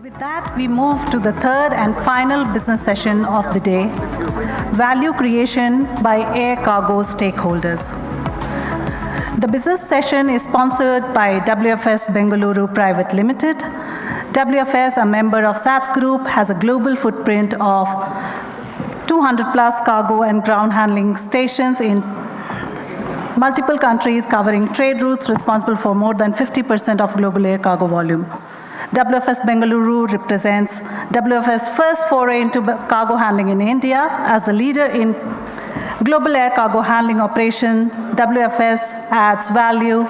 With that, we move to the third and final business session of the day, value creation by air cargo stakeholders. The business session is sponsored by WFS Bengaluru Private Limited. WFS, a member of SATS Group, has a global footprint of 200 plus cargo and ground handling stations in multiple countries, covering trade routes responsible for more than 50% of global air cargo volume. WFS Bengaluru represents WFS' first foray into cargo handling in India. As the leader in global air cargo handling operation, WFS adds value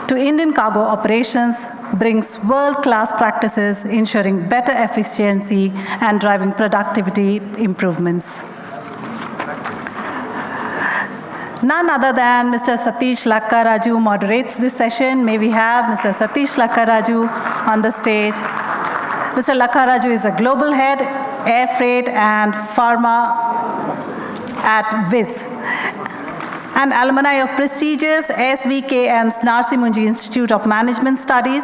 to Indian cargo operations, brings world-class practices, ensuring better efficiency and driving productivity improvements. None other than Mr. Satish Lakkaraju moderates this session. May we have Mr. Satish Lakkaraju on the stage. Mr. Lakkaraju is a global head, air freight and pharma at Viz, an alumni of prestigious SVKM's Narsi Munji Institute of Management Studies.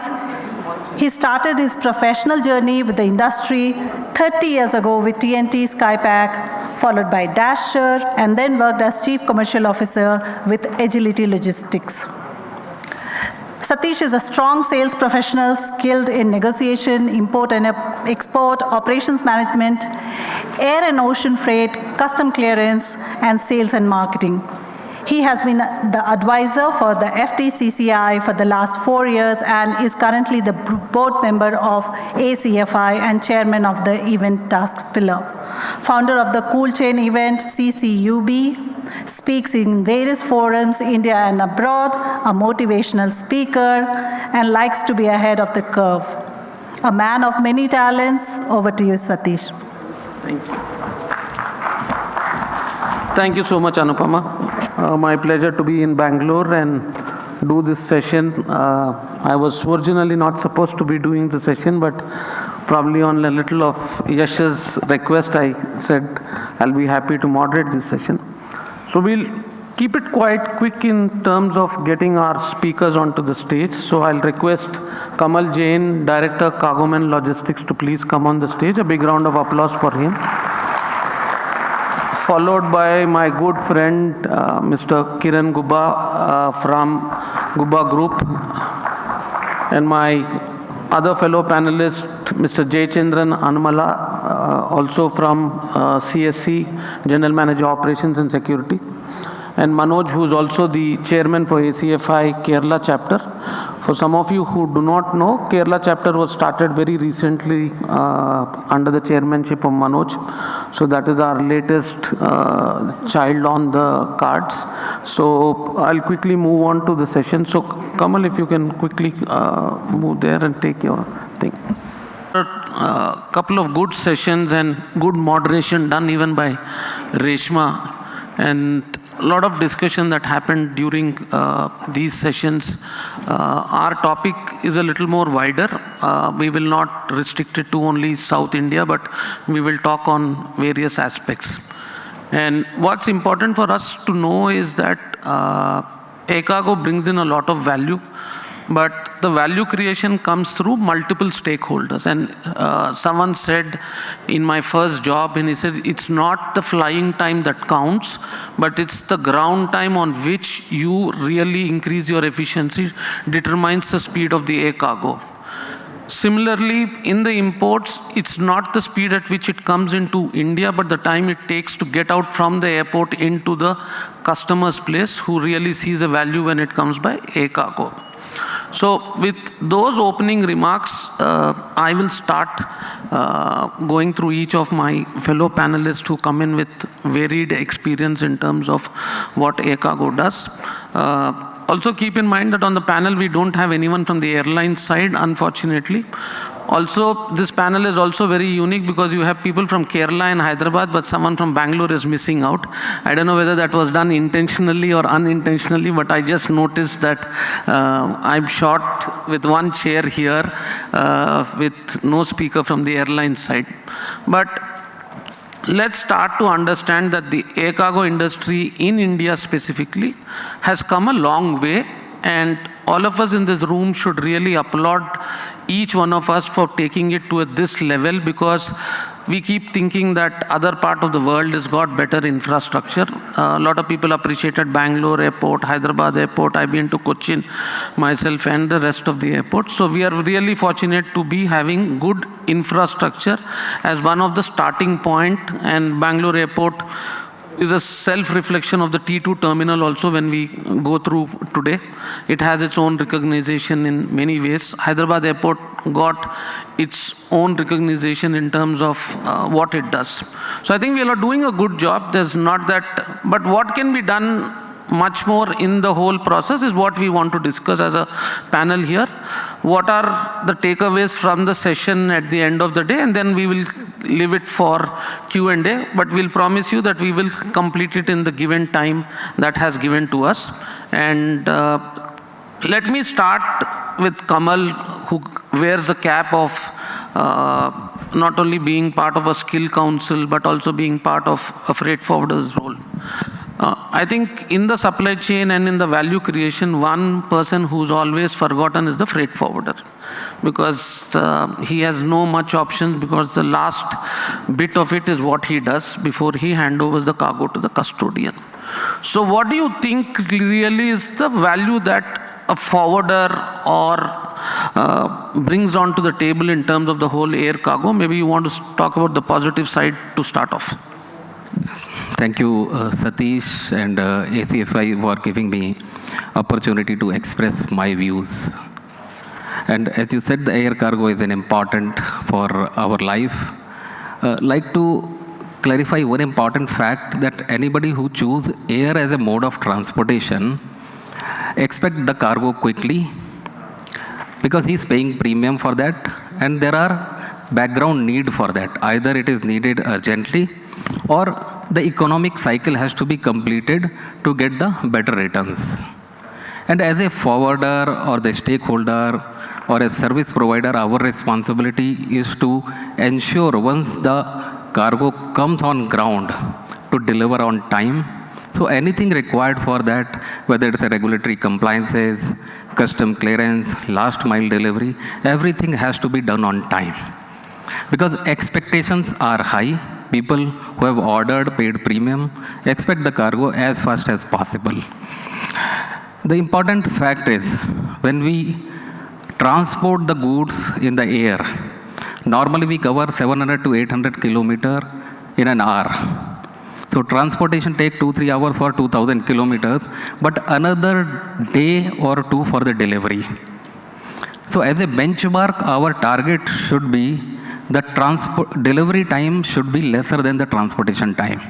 He started his professional journey with the industry 30 years ago with TNT Skypack, followed by Dasher, and then worked as Chief Commercial Officer with Agility Logistics. Satish is a strong sales professional skilled in negotiation, import and export, operations management, air and ocean freight, custom clearance, and sales and marketing. He has been the advisor for the FTCCI for the last 4 years and is currently the board member of ACFI and chairman of the event task pillar. Founder of the Cool Chain event CCUB, speaks in various forums, India and abroad, a motivational speaker, and likes to be ahead of the curve. A man of many talents. Over to you, Satish. Thank you. Thank you so much, Anupama. My pleasure to be in Bangalore and do this session. I was originally not supposed to be doing the session, but probably on a little of Yash's request, I said I'll be happy to moderate this session. So we'll keep it quite quick in terms of getting our speakers onto the stage. So I'll request Kamal Jain, Director, Cargomen Logistics, to please come on the stage. A big round of applause for him. Followed by my good friend, Mr. Kiran Gubba from Gubba Group, and my other fellow panelist, Mr. Jayachandra Anamala, also from CSC, General Manager Operations and Security, and Manoj, who is also the chairman for ACFI Kerala chapter. For some of you who do not know, Kerala chapter was started very recently under the chairmanship of Manoj. So that is our latest child on the cards. So I'll quickly move on to the session. So Kamal, if you can quickly move there and take your thing. A couple of good sessions and good moderation done even by Reshma, and a lot of discussion that happened during these sessions. Our topic is a little more wider. We will not restrict it to only South India, but we will talk on various aspects. And what's important for us to know is that air cargo brings in a lot of value, but the value creation comes through multiple stakeholders. And someone said in my first job, and he said, it's not the flying time that counts, but it's the ground time on which you really increase your efficiency determines the speed of the air cargo. Similarly, in the imports, it's not the speed at which it comes into India, but the time it takes to get out from the airport into the customer's place, who really sees a value when it comes by air cargo. So with those opening remarks, I will start going through each of my fellow panelists who come in with varied experience in terms of what air cargo does. Also keep in mind that on the panel we don't have anyone from the airline side, unfortunately. Also, this panel is also very unique because you have people from Kerala and Hyderabad, but someone from Bangalore is missing out. I don't know whether that was done intentionally or unintentionally, but I just noticed that I'm short with one chair here with no speaker from the airline side. But let's start to understand that the air cargo industry in India specifically has come a long way, and all of us in this room should really applaud each one of us for taking it to this level, because we keep thinking that other part of the world has got better infrastructure. A lot of people appreciated Bangalore airport, Hyderabad airport. I've been to Cochin myself and the rest of the airports. So we are really fortunate to be having good infrastructure as one of the starting point, and Bangalore airport is a self-reflection of the T2 terminal also when we go through today. It has its own recognition in many ways. Hyderabad airport got its own recognition in terms of what it does. So I think we are doing a good job. There's not that, but what can be done much more in the whole process is what we want to discuss as a panel here. What are the takeaways from the session at the end of the day, and then we will leave it for Q&A, but we'll promise you that we will complete it in the given time that has given to us. And let me start with Kamal, who wears a cap of not only being part of a skill council, but also being part of a freight forwarder's role. I think in the supply chain and in the value creation, one person who's always forgotten is the freight forwarder, because he has no much options, because the last bit of it is what he does before he handovers the cargo to the custodian. So what do you think really is the value that a forwarder or brings onto the table in terms of the whole air cargo? Maybe you want to talk about the positive side to start off. Thank you, Satish and ACFI for giving me opportunity to express my views. And as you said, the air cargo is an important for our life. Like to clarify one important fact, that anybody who choose air as a mode of transportation expect the cargo quickly, because he's paying premium for that, and there are background need for that. Either it is needed urgently, or the economic cycle has to be completed to get the better returns. And as a forwarder or the stakeholder or a service provider, our responsibility is to ensure once the cargo comes on ground to deliver on time. So anything required for that, whether it's a regulatory compliances, custom clearance, last mile delivery, everything has to be done on time. Because expectations are high. People who have ordered, paid premium, expect the cargo as fast as possible. The important fact is, when we transport the goods in the air, normally we cover 700 to 800 kilometers in an hour. So transportation takes 2-3 hours for 2000 kilometers, but another day or two for the delivery. So as a benchmark, our target should be the delivery time should be lesser than the transportation time.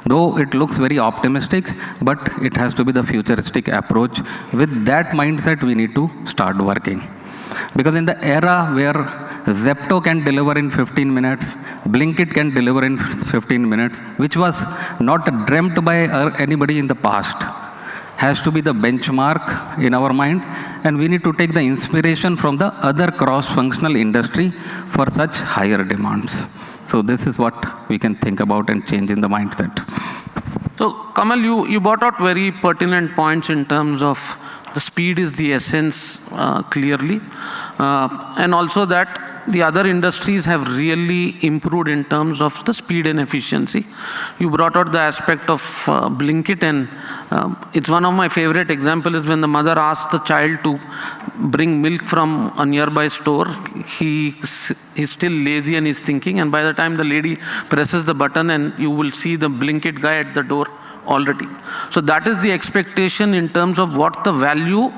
Though it looks very optimistic, but it has to be the futuristic approach. With that mindset, we need to start working. Because in the era where Zepto can deliver in 15 minutes, Blinkit can deliver in 15 minutes, which was not dreamt by anybody in the past, has to be the benchmark in our mind, and we need to take the inspiration from the other cross-functional industry for such higher demands. So this is what we can think about and change in the mindset. So Kamal, you brought out very pertinent points in terms of the speed is the essence clearly, and also that the other industries have really improved in terms of the speed and efficiency. You brought out the aspect of Blinkit, and it's one of my favorite examples is when the mother asks the child to bring milk from a nearby store. He's still lazy and he's thinking, and by the time the lady presses the button, and you will see the Blinkit guy at the door already. So that is the expectation in terms of what the value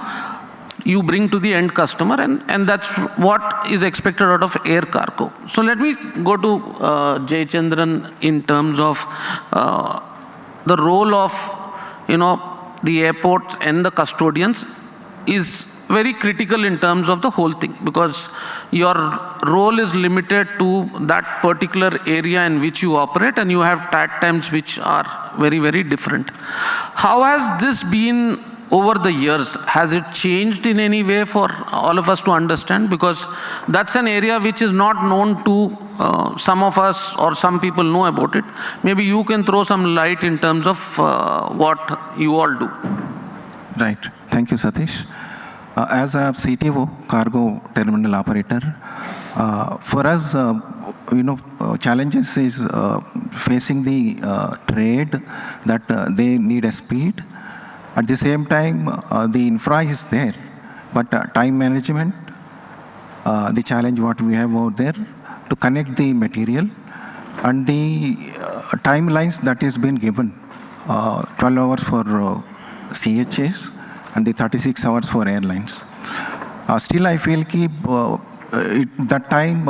you bring to the end customer, and that's what is expected out of air cargo. So let me go to Jayachandra in terms of the role of the airport and the custodians is very critical in terms of the whole thing, because your role is limited to that particular area in which you operate, and you have tag times which are very, very different. How has this been over the years? Has it changed in any way for all of us to understand? Because that's an area which is not known to some of us, or some people know about it. Maybe you can throw some light in terms of what you all do. Right. Thank you, Satish. As a CTO, cargo terminal operator, for us, challenges is facing the trade that they need a speed. At the same time, the infra is there, but time management, the challenge what we have out there to connect the material and the timelines that is been given, 12 hours for CHAs and the 36 hours for airlines. Still, I feel that time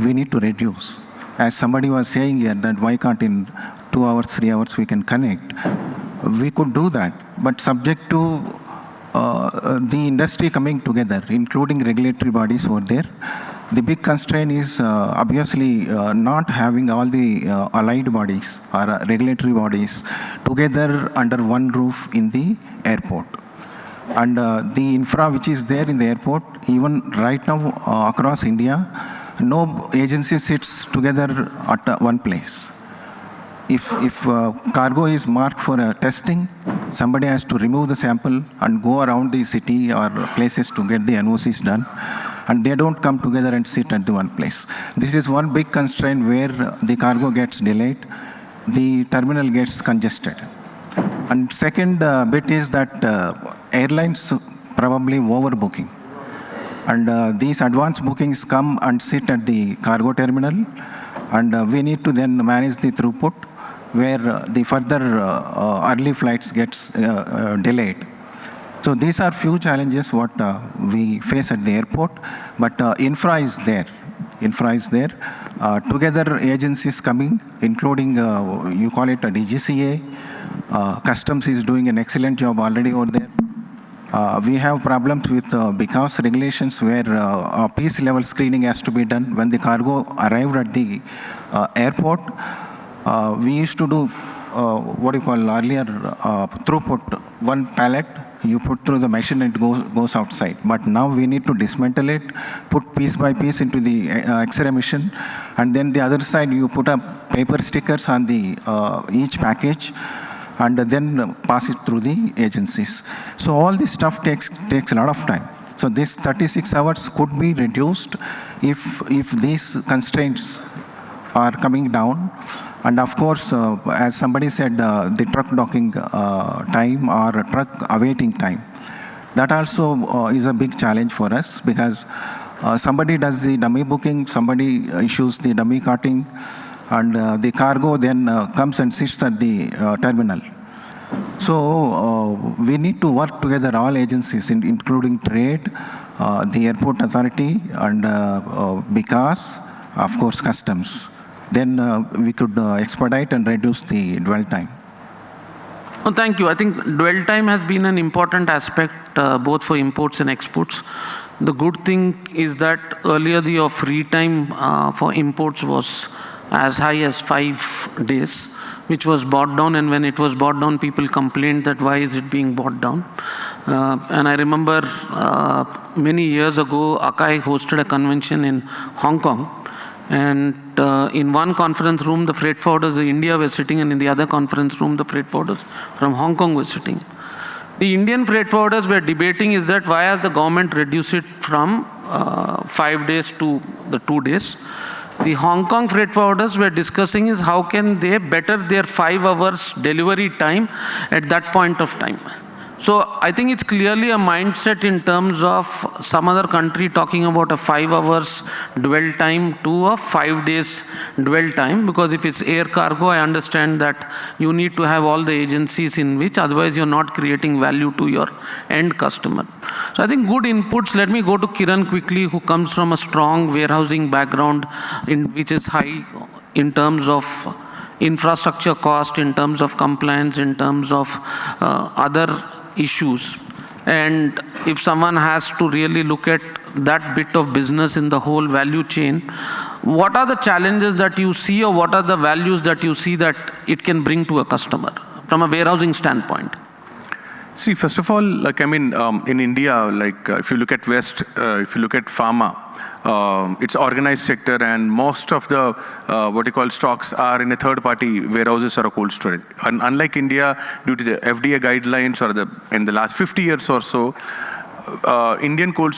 we need to reduce. As somebody was saying here, that why can't in 2 hours, 3 hours we can connect? We could do that, but subject to the industry coming together, including regulatory bodies over there. The big constraint is obviously not having all the allied bodies or regulatory bodies together under one roof in the airport. And the infra which is there in the airport, even right now across India, no agency sits together at one place. If cargo is marked for testing, somebody has to remove the sample and go around the city or places to get the NOCs done. And they don't come together and sit at the one place. This is one big constraint where the cargo gets delayed, the terminal gets congested. And second bit is that airlines probably overbooking. And these advance bookings come and sit at the cargo terminal, and we need to then manage the throughput where the further early flights gets delayed. So these are few challenges what we face at the airport, but infra is there. Infra is there. Together agencies coming, including you call it a DGCA, Customs is doing an excellent job already over there. We have problems with because regulations where piece level screening has to be done when the cargo arrived at the airport. We used to do what you call earlier throughput, one pallet you put through the machine and it goes outside. But now we need to dismantle it, put piece by piece into the X-ray machine, and then the other side you put up paper stickers on the each package, and then pass it through the agencies. So all this stuff takes a lot of time. So this 36 hours could be reduced if these constraints are coming down. And of course, as somebody said, the truck docking time or truck awaiting time. That also is a big challenge for us because somebody does the dummy booking, somebody issues the dummy carting, and the cargo then comes and sits at the terminal. So we need to work together, all agencies, including trade, the airport authority, and because, of course, customs. Then we could expedite and reduce the dwell time. Oh, thank you. I think dwell time has been an important aspect both for imports and exports. The good thing is that earlier the free time for imports was as high as 5 days, which was brought down, and when it was brought down, people complained that why is it being brought down. And I remember many years ago, ACFI hosted a convention in Hong Kong, and in one conference room, the freight forwarders of India were sitting, and in the other conference room, the freight forwarders from Hong Kong were sitting. The Indian freight forwarders were debating is that why has the government reduced it from 5 days to the 2 days. The Hong Kong freight forwarders were discussing is how can they better their 5 hours delivery time at that point of time. So I think it's clearly a mindset in terms of some other country talking about a 5 hours dwell time to a 5 days dwell time, because if it's air cargo, I understand that you need to have all the agencies in which, otherwise you're not creating value to your end customer. So I think good inputs. Let me go to Kiran quickly, who comes from a strong warehousing background which is high in terms of infrastructure cost, in terms of compliance, in terms of other issues. And if someone has to really look at that bit of business in the whole value chain, what are the challenges that you see, or what are the values that you see that it can bring to a customer from a warehousing standpoint? See, first of all, like, I mean, in India, like, if you look at West, if you look at pharma, it's organized sector, and most of the what you call stocks are in a third-party warehouses or a cold storage. And unlike India, due to the FDA guidelines or in the last 50 years or so, Indian cold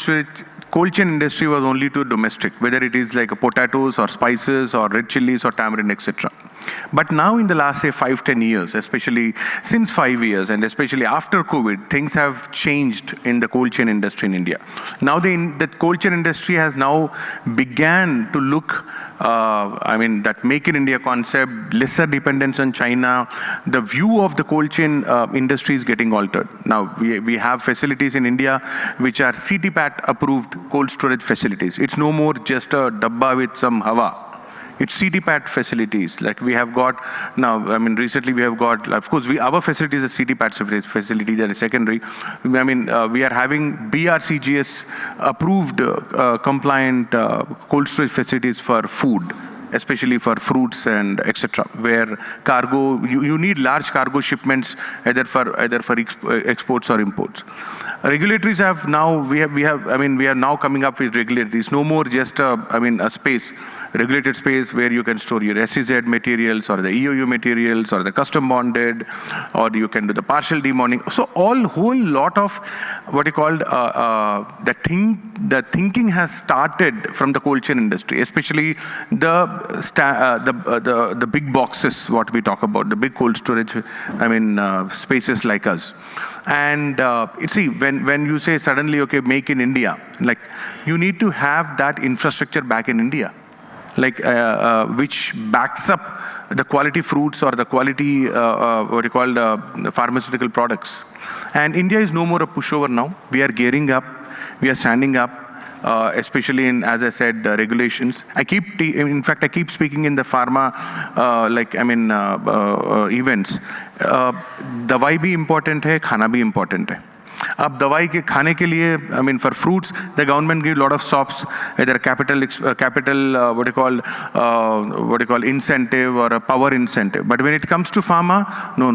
chain industry was only to domestic, whether it is like potatoes or spices or red chilies or tamarind, etc. But now in the last, say, 5-10 years, especially since 5 years, and especially after COVID, things have changed in the cold chain industry in India. Now the cold chain industry has now began to look, that Make in India concept, lesser dependence on China, the view of the cold chain industry is getting altered. Now we have facilities in India which are CTPAT approved cold storage facilities. It's no more just a dabba with some hawa. It's CTPAT facilities. Like we have got now, recently we have got, of course, our facility is a CTPAT facility that is secondary. We are having BRCGS approved compliant cold storage facilities for food, especially for fruits and etc., where cargo, you need large cargo shipments either for exports or imports. Regulatories have now, we are now coming up with regulatories, no more just a space, regulated space where you can store your SEZ materials or the EOU materials or the custom bonded, or you can do the partial demoning. So whole lot of what you called the thinking has started from the cold chain industry, especially the big boxes, what we talk about, the big cold storage, spaces like us. And see, when you say suddenly, okay, make in India, like you need to have that infrastructure back in India, like which backs up the quality fruits or the quality pharmaceutical products. And India is no more a pushover now. We are gearing up, we are standing up, especially in, as I said, regulations. I keep speaking in the pharma, events. Dawai bhi important hai, khana bhi important hai. अब दवाई के खाने के लिए, for fruits, the government give a lot of stops, either capital incentive or a power incentive. But when it comes to pharma, no.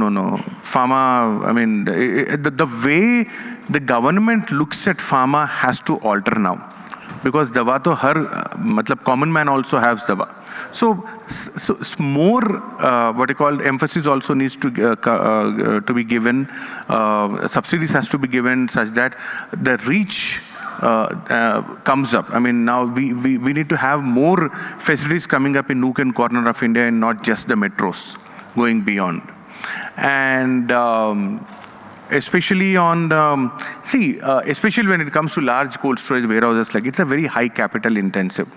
Pharma, the way the government looks at pharma has to alter now, because dawa to har, common man also has dawa. So more emphasis also needs to be given. Subsidies has to be given such that the reach comes up. Now we need to have more facilities coming up in nook and corner of India and not just the metros going beyond. And especially on especially when it comes to large cold storage warehouses, like it's a very high capital intensive.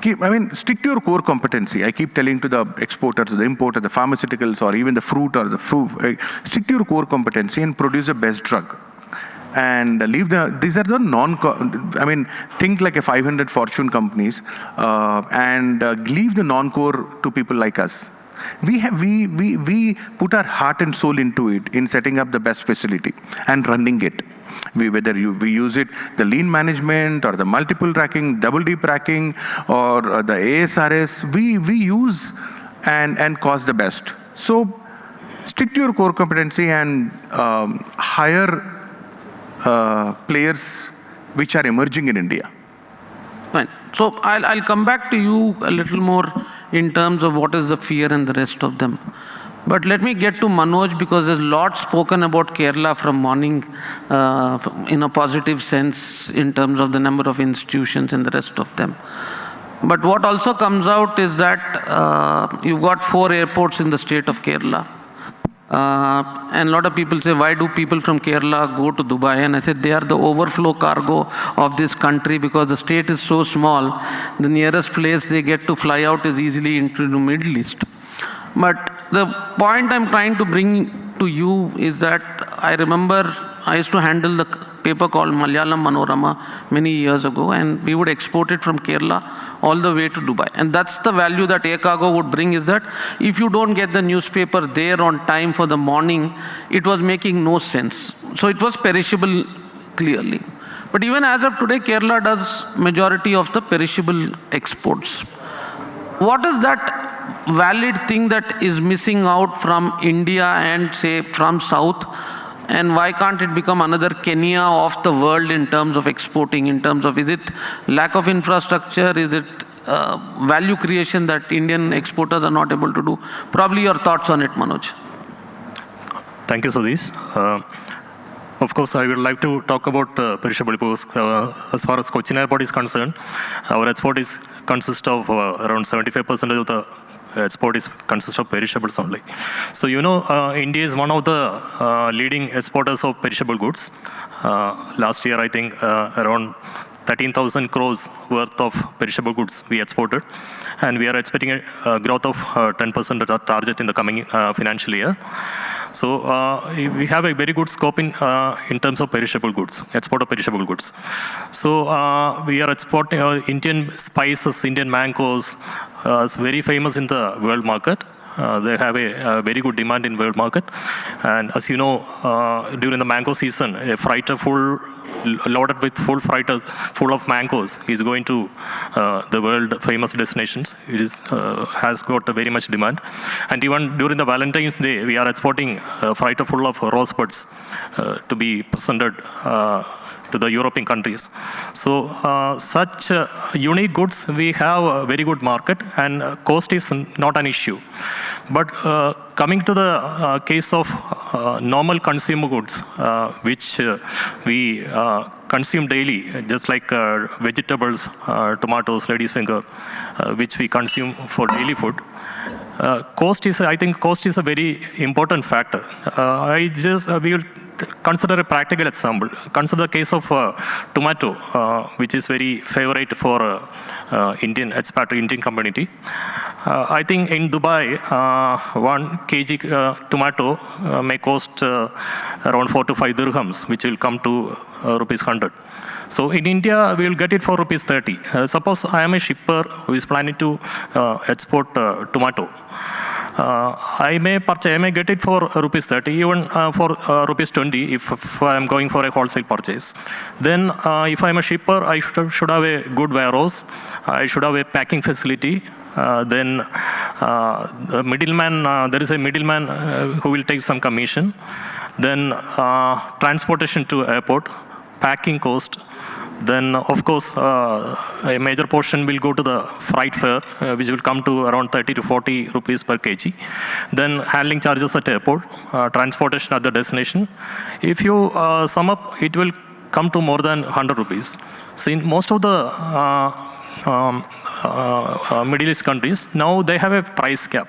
Stick to your core competency. I keep telling to the exporters, the importer, the pharmaceuticals, or even the fruit or the food, stick to your core competency and produce the best drug. And leave these are the think like a 500 Fortune companies, and leave the non-core to people like us. We put our heart and soul into it in setting up the best facility and running it. Whether we use it, the lean management or the multiple racking, double deep racking, or the ASRS, we use and cause the best. So stick to your core competency and hire players which are emerging in India. Fine. So I'll come back to you a little more in terms of what is the fear and the rest of them. But let me get to Manoj, because there's a lot spoken about Kerala from morning in a positive sense in terms of the number of institutions and the rest of them. But what also comes out is that you've got 4 airports in the state of Kerala. And a lot of people say, why do people from Kerala go to Dubai? And I said, they are the overflow cargo of this country, because the state is so small, the nearest place they get to fly out is easily into the Middle East. But the point I'm trying to bring to you is that I remember I used to handle the paper called Malayalam Manorama many years ago, and we would export it from Kerala all the way to Dubai. And that's the value that air cargo would bring, is that if you don't get the newspaper there on time for the morning, it was making no sense. So it was perishable clearly. But even as of today, Kerala does majority of the perishable exports. What is that valid thing that is missing out from India and say from South? And why can't it become another Kenya of the world in terms of exporting, in terms of, is it lack of infrastructure, is it value creation that Indian exporters are not able to do? Probably your thoughts on it, Manoj. Thank you, Satish. Of course, I would like to talk about perishable because as far as Cochin Airport is concerned, our export consists of around 75% of the export consists of perishables only. So, India is one of the leading exporters of perishable goods. Last year, I think around 13,000 crores worth of perishable goods we exported, and we are expecting a growth of 10% target in the coming financial year. So we have a very good scope in terms of perishable goods, export of perishable goods. So we are exporting Indian spices, Indian mangoes. It's very famous in the world market. They have a very good demand in world market. And as you know, during the mango season, a freighter loaded with full freighter full of mangoes is going to the world famous destinations. It has got a very much demand. And even during the Valentine's Day, we are exporting a freighter full of rosebuds to be presented to the European countries. So such unique goods, we have a very good market, and cost is not an issue. But coming to the case of normal consumer goods, which we consume daily, just like vegetables, tomatoes, lady's finger, which we consume for daily food, I think cost is a very important factor. We will consider a practical example. Consider the case of tomato, which is very favorite for Indian community. I think in Dubai, 1 kg tomato may cost around 4 to 5 dirhams, which will come to rupees 100. So in India, we will get it for rupees 30. Suppose I am a shipper who is planning to export tomato. I may get it for rupees 30, even for rupees 20 if I am going for a wholesale purchase. Then if I am a shipper, I should have a good warehouse. I should have a packing facility. Then the middleman, there is a middleman who will take some commission. Then transportation to airport, packing cost. Then, of course, a major portion will go to the freight fare, which will come to around 30 to 40 rupees per kg. Then handling charges at airport, transportation at the destination. If you sum up, it will come to more than 100 rupees. So in most of the Middle East countries, now they have a price cap.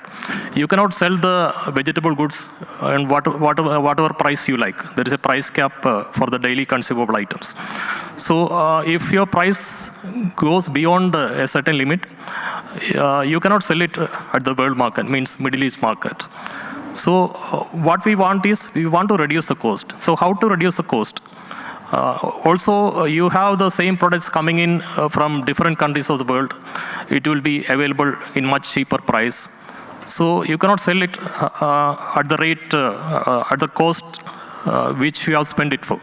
You cannot sell the vegetable goods and whatever price you like. There is a price cap for the daily consumable items. So if your price goes beyond a certain limit, you cannot sell it at the world market, means Middle East market. So what we want is, we want to reduce the cost. So how to reduce the cost? Also, you have the same products coming in from different countries of the world. It will be available in much cheaper price. So you cannot sell it at the rate, at the cost which you have spent it for.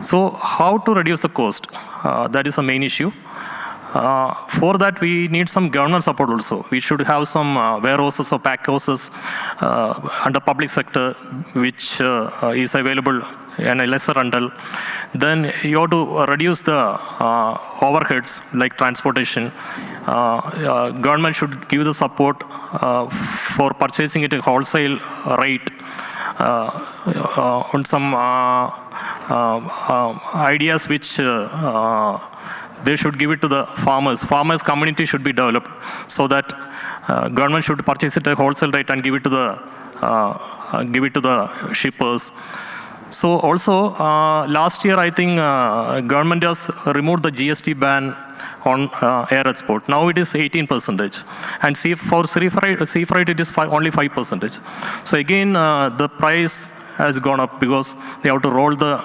So how to reduce the cost? That is the main issue. For that, we need some government support also. We should have some warehouses or pack houses under public sector, which is available and a lesser rental. Then you have to reduce the overheads like transportation. Government should give the support for purchasing it at wholesale rate on some ideas which they should give it to the farmers. Farmers community should be developed so that government should purchase it at wholesale rate and give it to the shippers. So also last year I think government has removed the GST ban on air export. Now it is 18%, and for sea freight it is only 5%. So again the price has gone up because they have to roll the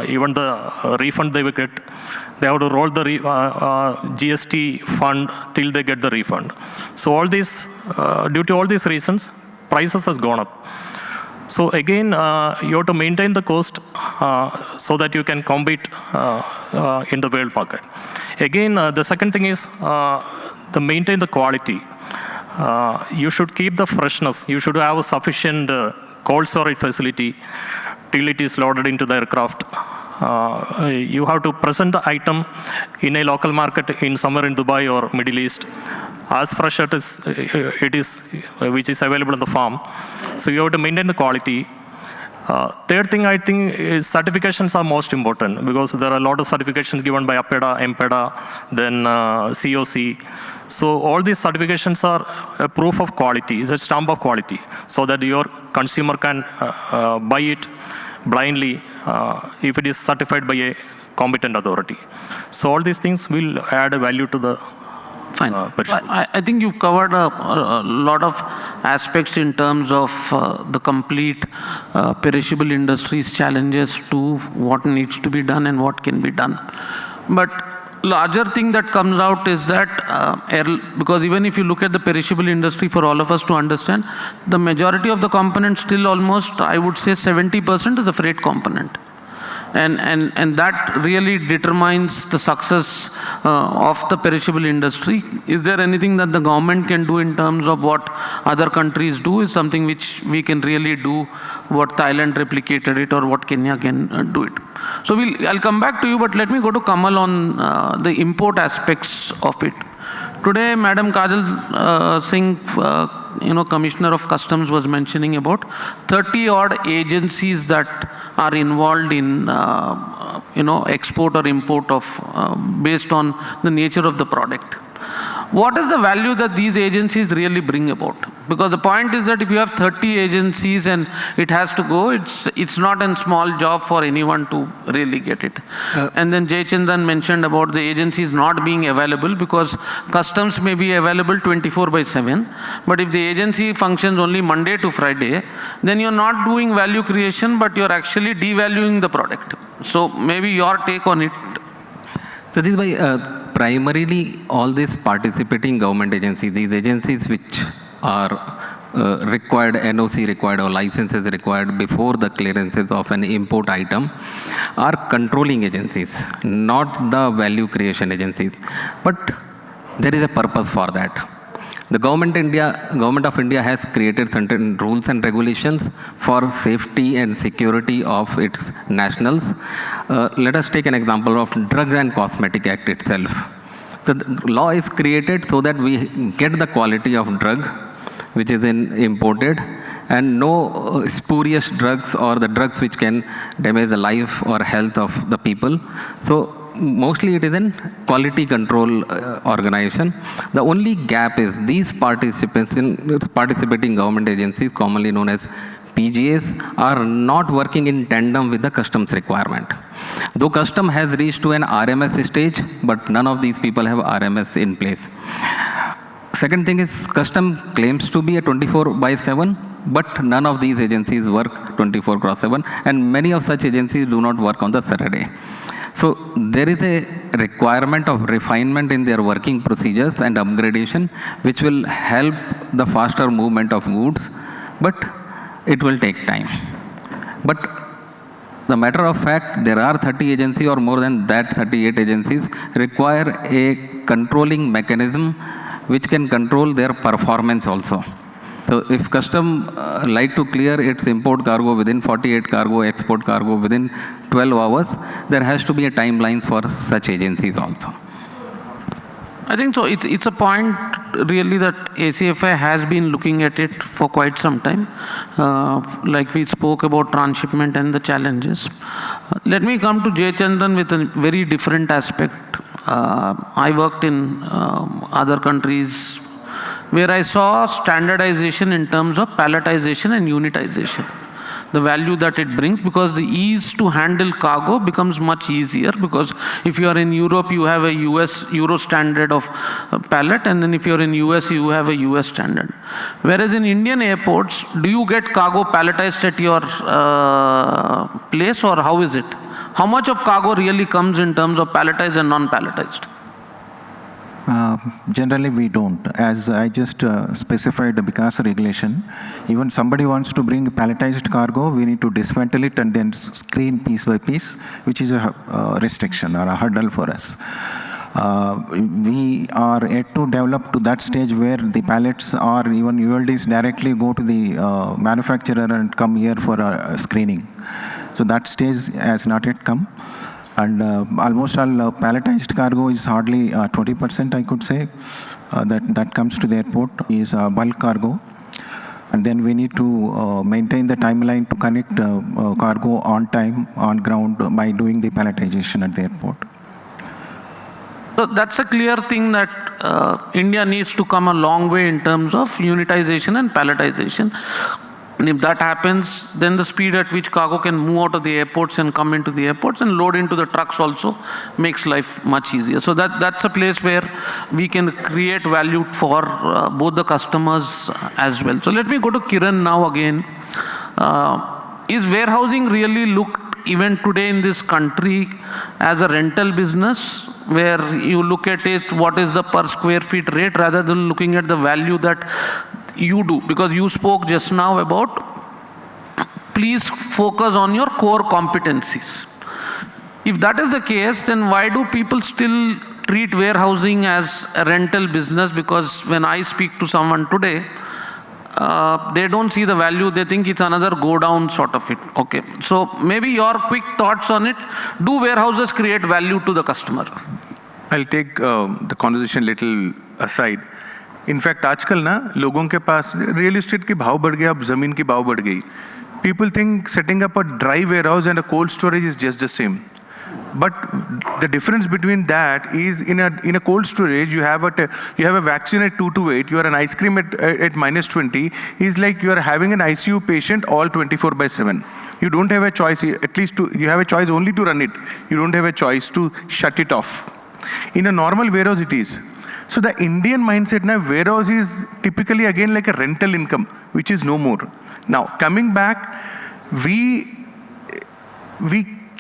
even the refund they will get. They have to roll the GST fund till they get the refund. So all this, due to all these reasons, prices has gone up. So again, you have to maintain the cost so that you can compete in the world market. Again, the second thing is to maintain the quality. You should keep the freshness. You should have a sufficient cold storage facility till it is loaded into the aircraft. You have to present the item in a local market in somewhere in Dubai or Middle East as fresh as it is, which is available on the farm. So you have to maintain the quality. Third thing I think is certifications are most important because there are a lot of certifications given by APEDA, MPEDA, then COC. So all these certifications are a proof of quality, it's a stamp of quality, so that your consumer can buy it blindly if it is certified by a competent authority. So all these things will add a value to the Fine. I think you've covered a lot of aspects in terms of the complete perishable industry's challenges to what needs to be done and what can be done. But larger thing that comes out is that, because even if you look at the perishable industry for all of us to understand, the majority of the components still almost, I would say 70% is the freight component. And that really determines the success of the perishable industry. Is there anything that the government can do in terms of what other countries do? Is something which we can really do, what Thailand replicated it or what Kenya can do it. So I'll come back to you, but let me go to Kamal on the import aspects of it. Today, Madam Kajal Singh, Commissioner of Customs, was mentioning about 30-odd agencies that are involved in, export or import of, based on the nature of the product. What is the value that these agencies really bring about? Because the point is that if you have 30 agencies and it has to go, it's not a small job for anyone to really get it. And then Jayachandra mentioned about the agencies not being available because customs may be available 24/7. But if the agency functions only Monday to Friday, then you're not doing value creation, but you're actually devaluing the product. So maybe your take on it. So this is why primarily all these participating government agencies, these agencies which are required, NOC required or licenses required before the clearances of an import item, are controlling agencies, not the value creation agencies. But there is a purpose for that. The Government of India has created certain rules and regulations for safety and security of its nationals. Let us take an example of Drugs and Cosmetic Act itself. The law is created so that we get the quality of drug which is imported and no spurious drugs or the drugs which can damage the life or health of the people. So mostly it is in quality control organization. The only gap is these participating government agencies, commonly known as PGAs, are not working in tandem with the customs requirement. Though custom has reached to an RMS stage, but none of these people have RMS in place. Second thing is custom claims to be a 24/7, but none of these agencies work 24/7, and many of such agencies do not work on the Saturday. So there is a requirement of refinement in their working procedures and upgradation, which will help the faster movement of goods, but it will take time. But the matter of fact, there are 30 agencies or more than that, 38 agencies require a controlling mechanism which can control their performance also. So if custom like to clear its import cargo within 48 cargo, export cargo within 12 hours, there has to be a timeline for such agencies also. I think so. It's a point really that ACFI has been looking at it for quite some time. Like we spoke about transshipment and the challenges. Let me come to Jayachandran with a very different aspect. I worked in other countries where I saw standardization in terms of palletization and unitization. The value that it brings, because the ease to handle cargo becomes much easier, because if you are in Europe, you have a Euro standard of pallet, and then if you are in US, you have a US standard. Whereas in Indian airports, do you get cargo palletized at your place, or how is it? How much of cargo really comes in terms of palletized and non-palletized? Generally, we don't. As I just specified the Bikasa regulation, even somebody wants to bring palletized cargo, we need to dismantle it and then screen piece by piece, which is a restriction or a hurdle for us. We are yet to develop to that stage where the pallets or even ULDs directly go to the manufacturer and come here for a screening. So that stage has not yet come. And almost all palletized cargo is hardly 20%, I could say, that comes to the airport is bulk cargo. And then we need to maintain the timeline to connect cargo on time, on ground, by doing the palletization at the airport. So that's a clear thing that India needs to come a long way in terms of unitization and palletization. And if that happens, then the speed at which cargo can move out of the airports and come into the airports and load into the trucks also makes life much easier. So that's a place where we can create value for both the customers as well. So let me go to Kiran now again. Is warehousing really looked even today in this country as a rental business, where you look at it, what is the per square feet rate, rather than looking at the value that you do? Because you spoke just now about please focus on your core competencies. If that is the case, then why do people still treat warehousing as a rental business? Because when I speak to someone today, they don't see the value. They think it's another go down sort of it. Okay, so maybe your quick thoughts on it. Do warehouses create value to the customer? I'll take the conversation little aside. In fact आजकल ना लोगों के पास real estate के भाव बढ़ गए, अब जमीन की भाव बढ़ गई. People think setting up a dry warehouse and a cold storage is just the same. But the difference between that is in a cold storage you have a vaccine at 2 to 8, you are an ice cream at -20, is like you are having an ICU patient all 24/7. You don't have a choice. At least you have a choice only to run it. You don't have a choice to shut it off. In a normal warehouse it is. So the Indian mindset now, warehouse is typically again like a rental income, which is no more. Now coming back, we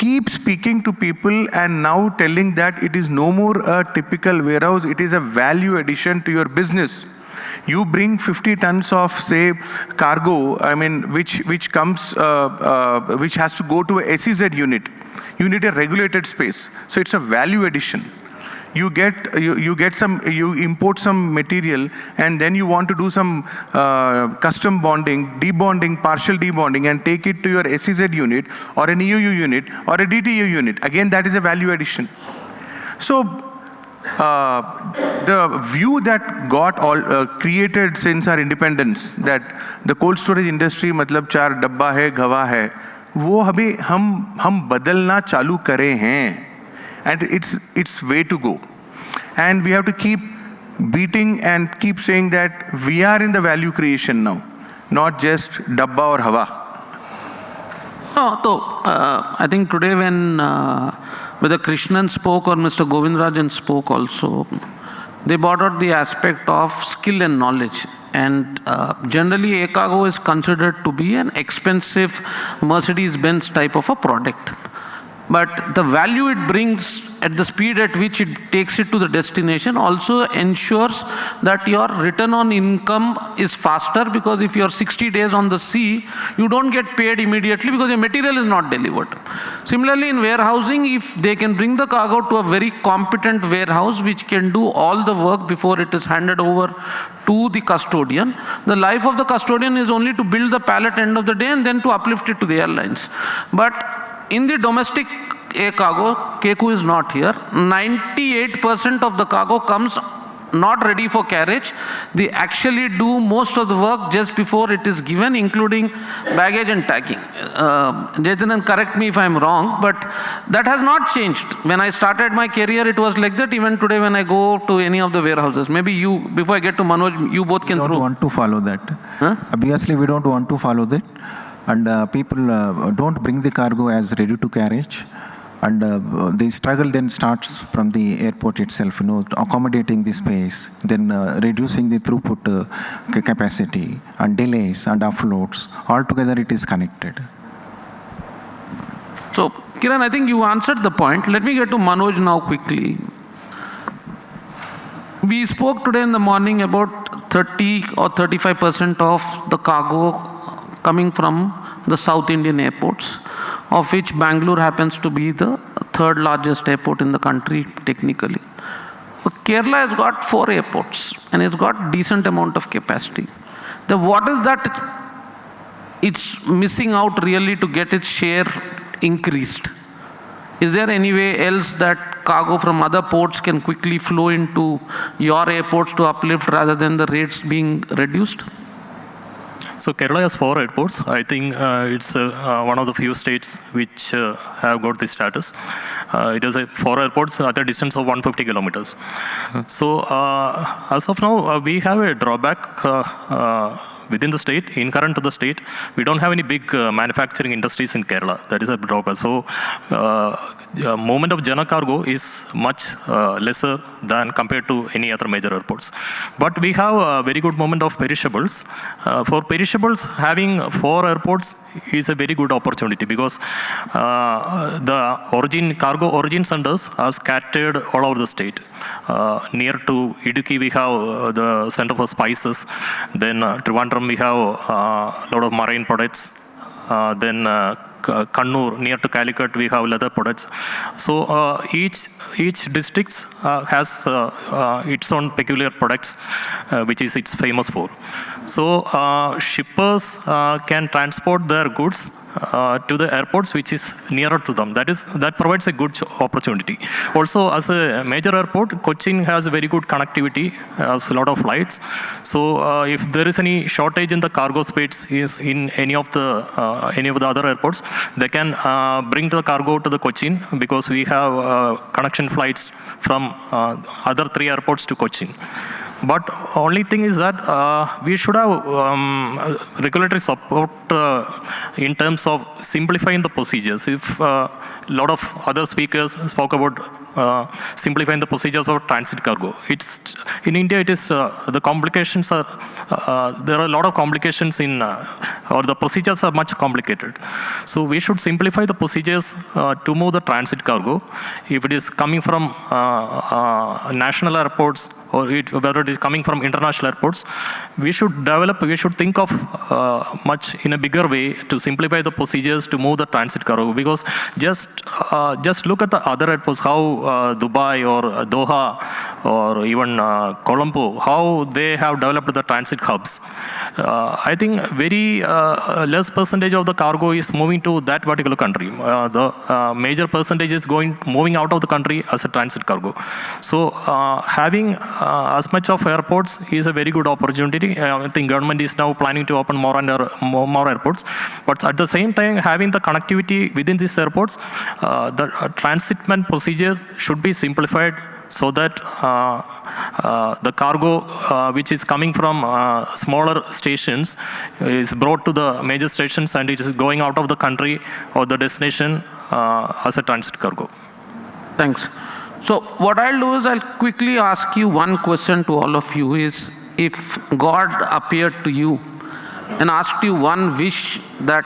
keep speaking to people and now telling that it is no more a typical warehouse, it is a value addition to your business. You bring 50 tons of, say, cargo, I mean, which comes, which has to go to a SEZ unit. You need a regulated space. So it's a value addition. You import some material and then you want to do some custom bonding, debonding, partial debonding, and take it to your SEZ unit or an EOU unit or a DTU unit. Again, that is a value addition. So the view that got created since our independence, that the cold storage industry मतलब 4 डब्बा है, गवा है, वो अभी हम बदलना चालू करे हैं. And it's way to go. And we have to keep beating and keep saying that we are in the value creation now, not just dabba or hawa. No, so I think today when whether Krishnan spoke or Mr. Govindarajan spoke also, they brought out the aspect of skill and knowledge. And generally, air cargo is considered to be an expensive Mercedes-Benz type of a product. But the value it brings at the speed at which it takes it to the destination also ensures that your return on income is faster, because if you are 60 days on the sea, you don't get paid immediately because your material is not delivered. Similarly, in warehousing, if they can bring the cargo to a very competent warehouse which can do all the work before it is handed over to the custodian, the life of the custodian is only to build the pallet end of the day and then to uplift it to the airlines. But in the domestic air cargo, Keku is not here, 98% of the cargo comes not ready for carriage. They actually do most of the work just before it is given, including baggage and tagging. Jayachandra, correct me if I'm wrong, but that has not changed. When I started my career, it was like that. Even today, when I go to any of the warehouses, maybe you, before I get to Manoj, you both can We don't want to follow that. Huh? Obviously, we don't want to follow that. And people don't bring the cargo as ready to carriage. And the struggle then starts from the airport itself, accommodating the space, then reducing the throughput capacity, and delays and offloads. Altogether, it is connected. So, Kiran, I think you answered the point. Let me get to Manoj now quickly. We spoke today in the morning about 30 or 35% of the cargo coming from the South Indian airports, of which Bengaluru happens to be the third largest airport in the country technically. But Kerala has got 4 airports and it's got decent amount of capacity. What is that it's missing out really to get its share increased? Is there any way else that cargo from other ports can quickly flow into your airports to uplift rather than the rates being reduced? So Kerala has 4 airports. I think it's one of the few states which have got this status. It has 4 airports at a distance of 150 kilometers. So as of now, we have a drawback within the state, inherent to the state. We don't have any big manufacturing industries in Kerala. That is a drawback. So movement of general cargo is much lesser than compared to any other major airports. But we have a very good movement of perishables. For perishables, having 4 airports is a very good opportunity because the cargo origin centers are scattered all over the state. Near to Idukki, we have the center for spices. Then Trivandrum, we have a lot of marine products. Then Kannur, near to Calicut, we have leather products. So each district has its own peculiar products, which is it's famous for. So shippers can transport their goods to the airports which is nearer to them. That provides a good opportunity. Also, as a major airport, Cochin has very good connectivity, has a lot of flights. So if there is any shortage in the cargo space in any of the other airports, they can bring the cargo to the Cochin because we have connection flights from other 3 airports to Cochin. But only thing is that we should have regulatory support in terms of simplifying the procedures. If a lot of other speakers spoke about simplifying the procedures of transit cargo. In India, it is the complications are there are a lot of complications or the procedures are much complicated. So we should simplify the procedures to move the transit cargo. If it is coming from national airports or whether it is coming from international airports, we should think of much in a bigger way to simplify the procedures to move the transit cargo. Because just look at the other airports, how Dubai or Doha or even Colombo, how they have developed the transit hubs. I think very less percentage of the cargo is moving to that particular country. The major percentage is moving out of the country as a transit cargo. So having as much of airports is a very good opportunity. I think government is now planning to open more airports. But at the same time, having the connectivity within these airports, the transshipment procedure should be simplified so that the cargo which is coming from smaller stations is brought to the major stations and it is going out of the country or the destination as a transit cargo. Thanks. So what I'll do is I'll quickly ask you one question to all of you is, if God appeared to you and asked you one wish that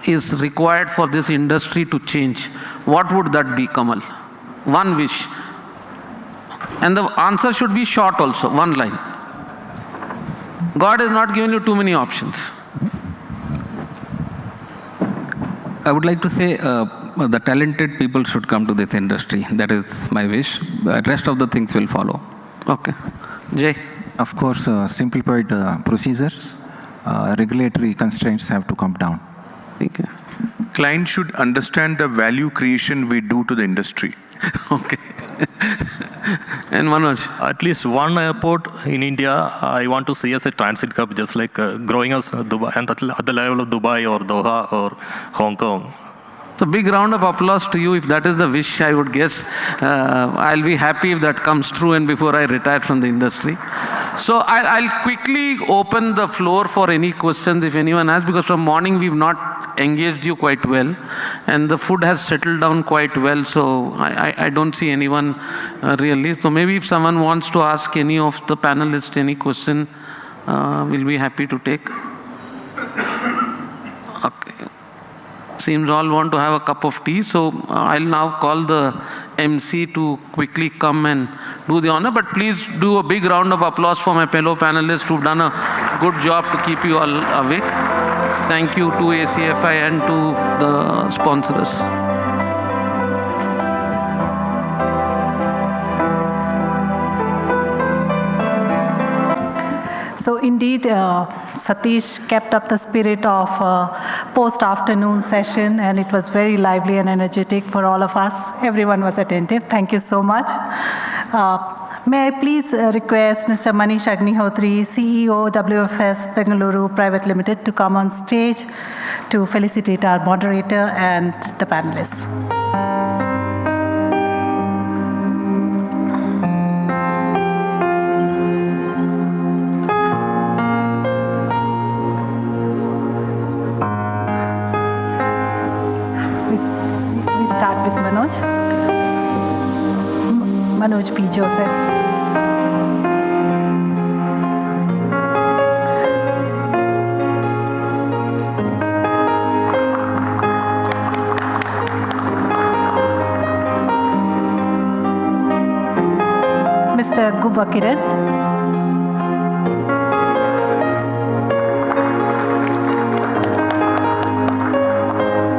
is required for this industry to change, what would that be, Kamal? One wish. And the answer should be short also, one line. God has not given you too many options. I would like to say the talented people should come to this industry. That is my wish. The rest of the things will follow. Okay. Jay? Of course, simplified procedures, regulatory constraints have to come down. Okay. Clients should understand the value creation we do to the industry. Okay. And Manoj? At least one airport in India, I want to see as a transit hub, just like growing as Dubai, and at the level of Dubai or Doha or Hong Kong. So big round of applause to you. If that is the wish, I would guess I'll be happy if that comes true and before I retire from the industry. So I'll quickly open the floor for any questions if anyone has, because from morning we've not engaged you quite well and the food has settled down quite well. So I don't see anyone really. So maybe if someone wants to ask any of the panelists any question, we'll be happy to take. Okay. Seems all want to have a cup of tea, so I'll now call the MC to quickly come and do the honor. But please do a big round of applause for my fellow panelists who've done a good job to keep you all awake. Thank you to ACFI and to the sponsors. So indeed, Satish kept up the spirit of post-afternoon session, and it was very lively and energetic for all of us. Everyone was attentive. Thank you so much. May I please request Mr. Manish Agnihotri, CEO, WFS Bengaluru Private Limited, to come on stage to felicitate our moderator and the panelists. We start with Manoj. Manoj P. Joseph. Mr. Gubba Kiran.